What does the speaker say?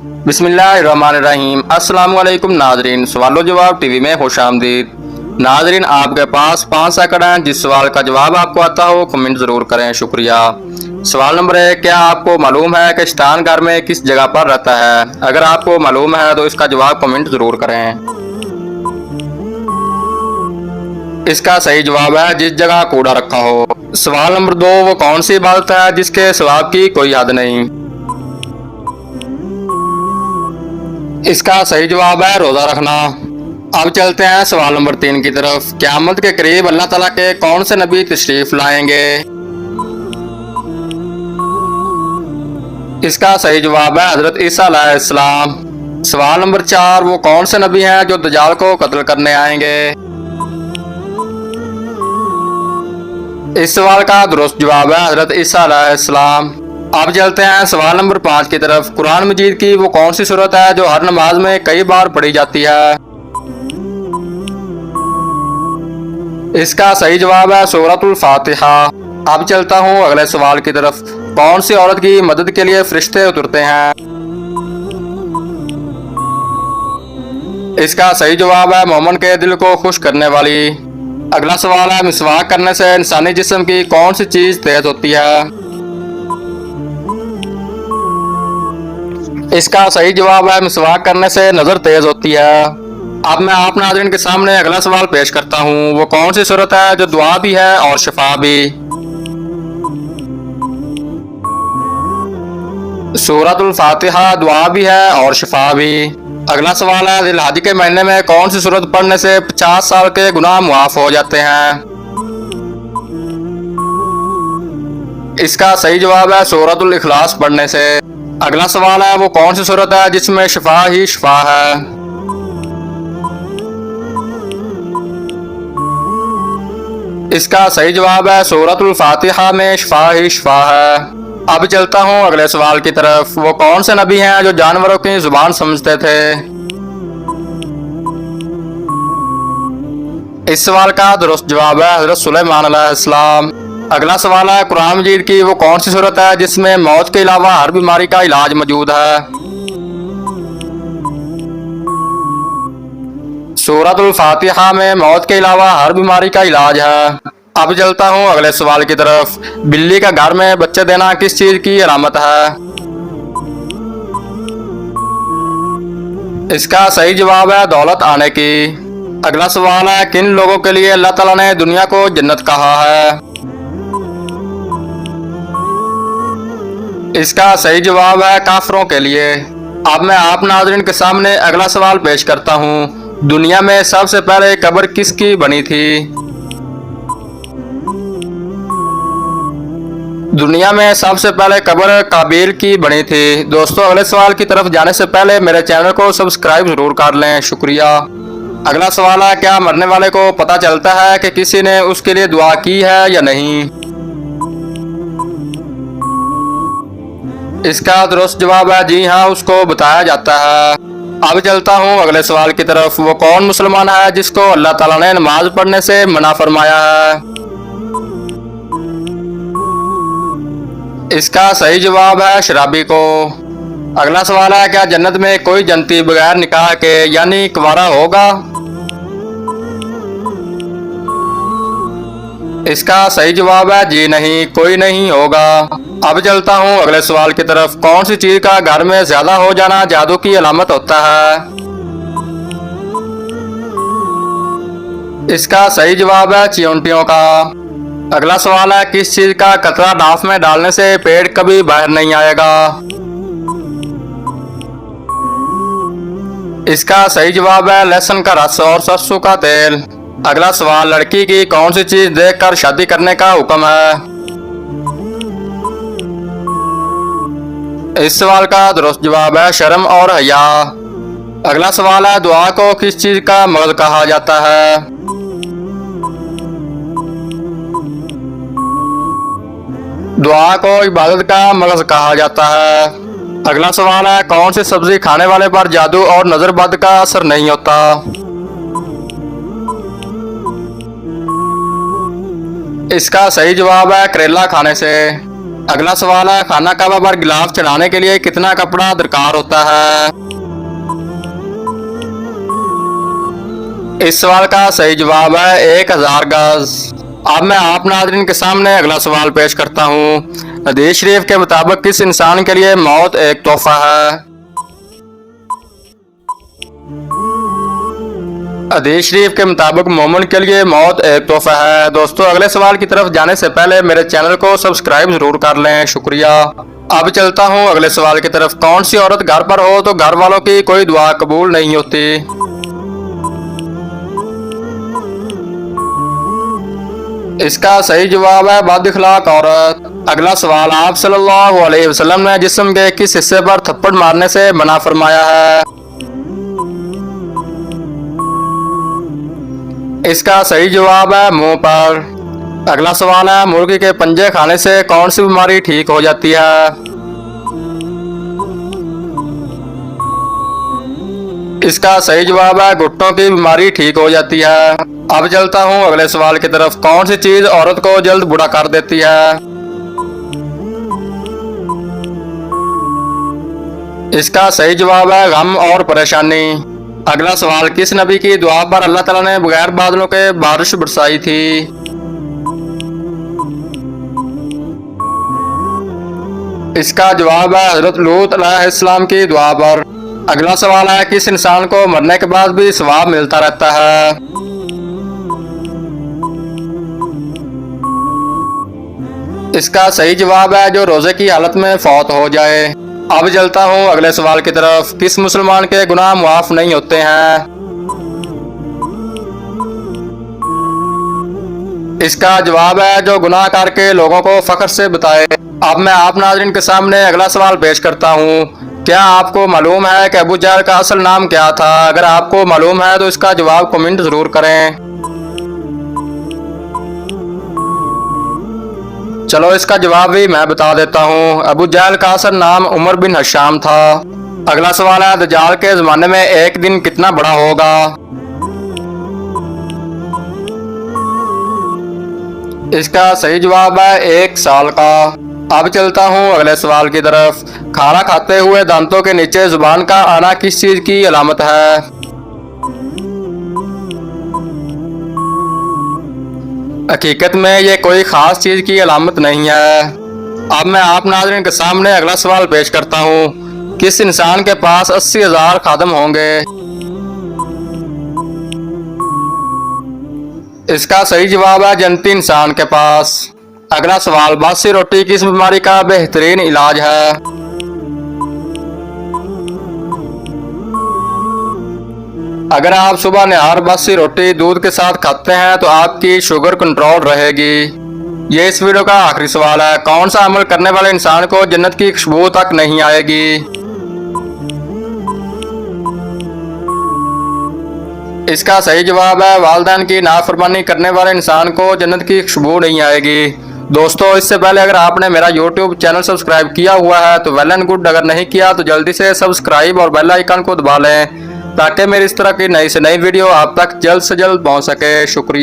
बिस्मिल्लाहिर्रहमानिर्रहीम। अस्सलाम वालेकुम नाजरीन, सवालो जवाब टीवी में खुशामदीद। नाजरीन, आपके पास 5 सेकंड हैं। जिस सवाल का जवाब आपको आता हो कमेंट ज़रूर करें, शुक्रिया। सवाल नंबर 1, क्या आपको मालूम है कि शैतान घर में किस जगह पर रहता है? अगर आपको मालूम है तो इसका जवाब कमेंट ज़रूर करें। इसका सही जवाब है जिस जगह कूड़ा रखा हो। सवाल नंबर 2, वो कौन सी इबादत है जिसके सवाब की कोई हद नहीं? इसका सही जवाब है रोजा रखना। अब चलते हैं सवाल नंबर 3 की तरफ। क़यामत के करीब अल्लाह ताला के कौन से नबी तशरीफ लाएंगे? इसका सही जवाब है हजरत ईसा अलैहिस्सलाम। सवाल नंबर 4, वो कौन से नबी हैं जो दज्जाल को कत्ल करने आएंगे? इस सवाल का दुरुस्त जवाब है हजरत ईसा अलैहिस्सलाम। अब चलते हैं सवाल नंबर 5 की तरफ। कुरान मजीद की वो कौन सी सूरत है जो हर नमाज में कई बार पढ़ी जाती है? इसका सही जवाब है सूरतुल फातिहा। अब चलता हूँ अगले सवाल की तरफ। कौन सी औरत की मदद के लिए फरिश्ते उतरते हैं? इसका सही जवाब है मोमन के दिल को खुश करने वाली। अगला सवाल है, मिसवाक करने से इंसानी जिस्म की कौन सी चीज तेज होती है? इसका सही जवाब है मिसवाक करने से नजर तेज होती है। अब मैं आप नाज़रीन के सामने अगला सवाल पेश करता हूँ। वो कौन सी सूरत है जो दुआ भी है और शिफा भी? सूरतुल फातिहा दुआ भी है और शिफा भी। अगला सवाल है, जिलहज के महीने में कौन सी सूरत पढ़ने से 50 साल के गुनाह मुआफ हो जाते हैं? इसका सही जवाब है सूरतुल इखलास पढ़ने से। अगला सवाल है, वो कौन सी सूरत है जिसमें शिफा ही शिफा है? इसका सही जवाब है सूरतुल फातिहा में शिफा ही शिफा है। अब चलता हूँ अगले सवाल की तरफ। वो कौन से नबी हैं जो जानवरों की जुबान समझते थे? इस सवाल का दुरुस्त जवाब है हजरत सुलेमान अलैहिस्सलाम। अगला सवाल है, कुरान मजीद की वो कौन सी सूरत है जिसमें मौत के अलावा हर बीमारी का इलाज मौजूद है? सूरतुल फातिहा में मौत के अलावा हर बीमारी का इलाज है। अब चलता हूँ अगले सवाल की तरफ। बिल्ली का घर में बच्चे देना किस चीज की अलामत है? इसका सही जवाब है दौलत आने की। अगला सवाल है, किन लोगों के लिए अल्लाह ताला ने दुनिया को जन्नत कहा है? इसका सही जवाब है काफिरों के लिए। अब मैं आप नाज़रीन के सामने अगला सवाल पेश करता हूँ। दुनिया में सबसे पहले कब्र किसकी बनी थी? दुनिया में सबसे पहले कब्र काबिल की बनी थी। दोस्तों, अगले सवाल की तरफ जाने से पहले मेरे चैनल को सब्सक्राइब जरूर कर लें, शुक्रिया। अगला सवाल है, क्या मरने वाले को पता चलता है कि किसी ने उसके लिए दुआ की है या नहीं? इसका दुरुस्त जवाब है जी हाँ, उसको बताया जाता है। अब चलता हूँ अगले सवाल की तरफ। वो कौन मुसलमान है जिसको अल्लाह ताला ने नमाज पढ़ने से मना फरमाया है? इसका सही जवाब है शराबी को। अगला सवाल है, क्या जन्नत में कोई जन्नती बगैर निकाह के यानी कुंवारा होगा? इसका सही जवाब है जी नहीं, कोई नहीं होगा। अब चलता हूँ अगले सवाल की तरफ। कौन सी चीज का घर में ज्यादा हो जाना जादू की अलामत होता है? इसका सही जवाब है चींटियों का। अगला सवाल है, किस चीज का कतरा नाफ में डालने से पेट कभी बाहर नहीं आएगा? इसका सही जवाब है लहसुन का रस और सरसों का तेल। अगला सवाल, लड़की की कौन सी चीज देखकर शादी करने का हुक्म है? इस सवाल का दुरुस्त जवाब है शर्म और हया। अगला सवाल है, दुआ को किस चीज का मगज कहा जाता है? दुआ को इबादत का मगज कहा जाता है। अगला सवाल है, कौन सी सब्जी खाने वाले पर जादू और नजरबद का असर नहीं होता? इसका सही जवाब है करेला खाने से। अगला सवाल है, खाना काबा पर गिलाफ चढ़ाने के लिए कितना कपड़ा दरकार होता है? इस सवाल का सही जवाब है 1000 गज। अब मैं आप नाज़रीन के सामने अगला सवाल पेश करता हूँ। हदीस शरीफ के मुताबिक किस इंसान के लिए मौत एक तोहफा है? हदीस शरीफ के मुताबिक मोमिन के लिए मौत एक तोहफा है। दोस्तों, अगले सवाल की तरफ जाने से पहले मेरे चैनल को सब्सक्राइब जरूर कर लें, शुक्रिया। अब चलता हूँ अगले सवाल की तरफ। कौन सी औरत घर पर हो तो घर वालों की कोई दुआ कबूल नहीं होती? इसका सही जवाब है बद इखलाक औरत। अगला सवाल, आप सल्लल्लाहु अलैहि वसल्लम ने जिस्म के किस हिस्से पर थप्पड़ मारने से मना फरमाया है? इसका सही जवाब है मुंह पर। अगला सवाल है, मुर्गी के पंजे खाने से कौन सी बीमारी ठीक हो जाती है? इसका सही जवाब है घुटनों की बीमारी ठीक हो जाती है। अब चलता हूँ अगले सवाल की तरफ। कौन सी चीज औरत को जल्द बूढ़ा कर देती है? इसका सही जवाब है गम और परेशानी। अगला सवाल, किस नबी की दुआ पर अल्लाह ताला ने बगैर बादलों के बारिश बरसाई थी? इसका जवाब है हजरत लूत अलैहिस्सलाम की दुआ पर। अगला सवाल है, किस इंसान को मरने के बाद भी सवाब मिलता रहता है? इसका सही जवाब है जो रोजे की हालत में फौत हो जाए। अब चलता हूँ अगले सवाल की तरफ। किस मुसलमान के गुनाह माफ नहीं होते हैं? इसका जवाब है जो गुनाह करके लोगों को फख्र से बताए। अब मैं आप नाज़रीन के सामने अगला सवाल पेश करता हूँ। क्या आपको मालूम है कि अबू जहल का असल नाम क्या था? अगर आपको मालूम है तो इसका जवाब कमेंट जरूर करें। चलो इसका जवाब भी मैं बता देता हूँ। अबू जहल का असल नाम उमर बिन हशाम था। अगला सवाल है, दज्जाल के जमाने में एक दिन कितना बड़ा होगा? इसका सही जवाब है 1 साल का। अब चलता हूँ अगले सवाल की तरफ। खाना खाते हुए दांतों के नीचे जुबान का आना किस चीज की अलामत है? हकीकत में ये कोई खास चीज की अलामत नहीं है। अब मैं आप नाज़रीन के सामने अगला सवाल पेश करता हूँ। किस इंसान के पास 80,000 खादम होंगे? इसका सही जवाब है जन्नती इंसान के पास। अगला सवाल, बासी रोटी किस बीमारी का बेहतरीन इलाज है? अगर आप सुबह निहार बासी रोटी दूध के साथ खाते हैं तो आपकी शुगर कंट्रोल रहेगी। ये इस वीडियो का आखिरी सवाल है। कौन सा अमल करने वाले इंसान को जन्नत की खुशबू तक नहीं आएगी? इसका सही जवाब है वालिदैन की नाफरमानी करने वाले इंसान को जन्नत की खुशबू नहीं आएगी। दोस्तों, इससे पहले अगर आपने मेरा YouTube चैनल सब्सक्राइब किया हुआ है तो वेल एंड गुड, अगर नहीं किया तो जल्दी से सब्सक्राइब और बेल आइकन को दबा लें ताकि मेरी इस तरह की नई से नई वीडियो आप तक जल्द से जल्द पहुंच सके। शुक्रिया।